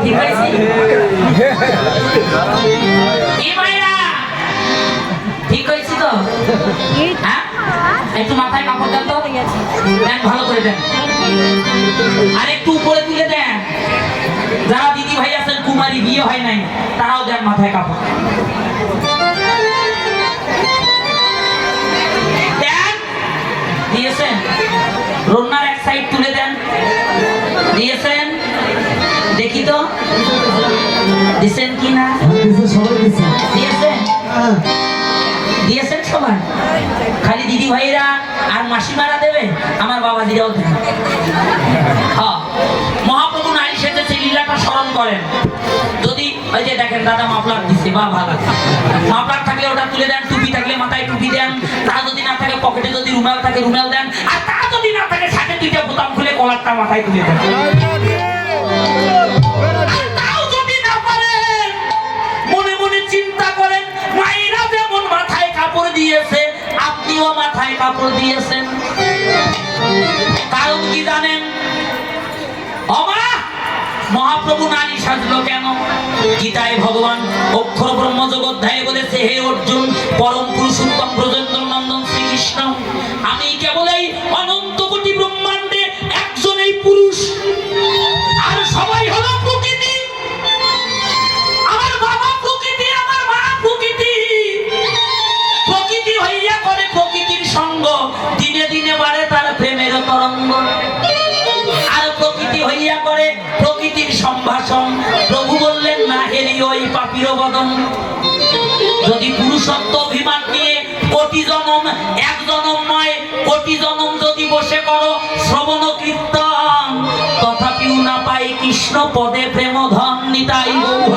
ঠিক হয়েছে? কি মায়েরা ঠিক হয়েছে তো? হ্যাঁ, একটু মাথায় কাপড় দেন তো, দেন ভালো করে দেন, আর একটু উপরে তুলে দেন। যারা দিদি ভাই আছেন কুমারী, বিয়ে হয় নাই, তারাও দেন মাথায় কাপড় দেন। দিয়েছেন? রোনার এক সাইড তুলে দেন। দিয়েছেন? দেখি তো দিয়েছেন কি না। দিয়েছেন? দিয়েছেন সবাই? খালি দিদি ভাইরা আর মাসিমারা দেবে, আমার বাবাজিরাও দেবে। হ্যাঁ, মহাপ্রভু নারী সেজেছে, লীলাটা স্মরণ করেন। যদি ওই যে দেখেন দাদা মাফলার দিচ্ছে, বা ভালো মাফলার থাকলে ওটা তুলে দেন, টুপি থাকলে মাথায় টুপি দেন, তা যদি না থাকে পকেটে যদি রুমাল থাকে রুমাল দেন, আর তা যদি না থাকে সাথে দুইটা বোতাম খুলে কলারটা মাথায় তুলে দেন। তাও যদি না পারেন, মনে মনে চিন্তা করেন, মায়েরা যেমন মাথায় কাপড় দিয়েছে, আপনিও মাথায় কাপড় দিয়েছেন। কারণ কি জানেন? মহাপ্রভু নারী সাজলো কেন? গীতায় ভগবান অক্ষর ব্রহ্ম জগদ্ধায়ে বলেছে, হে অর্জুন, পরম পুরুষোত্তম ব্রজেন্দ্র নন্দন শ্রীকৃষ্ণ, আমি কেবল এই অনন্ত কোটি ব্রহ্মাণ্ডে একজনই পুরুষ, আর সবাই হলো প্রকৃতি। আমার বাবা প্রকৃতি, আমার মা প্রকৃতি। প্রকৃতি হইয়া করে প্রকৃতির সঙ্গ, দিনে দিনে বাড়ে তার প্রেমের তরঙ্গ। আর প্রকৃতি হইয়া করে প্রকৃতির সম্ভাষণ। প্রভু বললেন, না হেরি ওই পাপীর বদন। যদি পুরুষত্ব অভিমান নিয়ে কোটি জনম, এক জনম নয় কোটি জনম যদি বসে করো শ্রবণ কীর্তন, তথাপিও না পাই কৃষ্ণ পদে প্রেম ধন। নিতাই গৌর।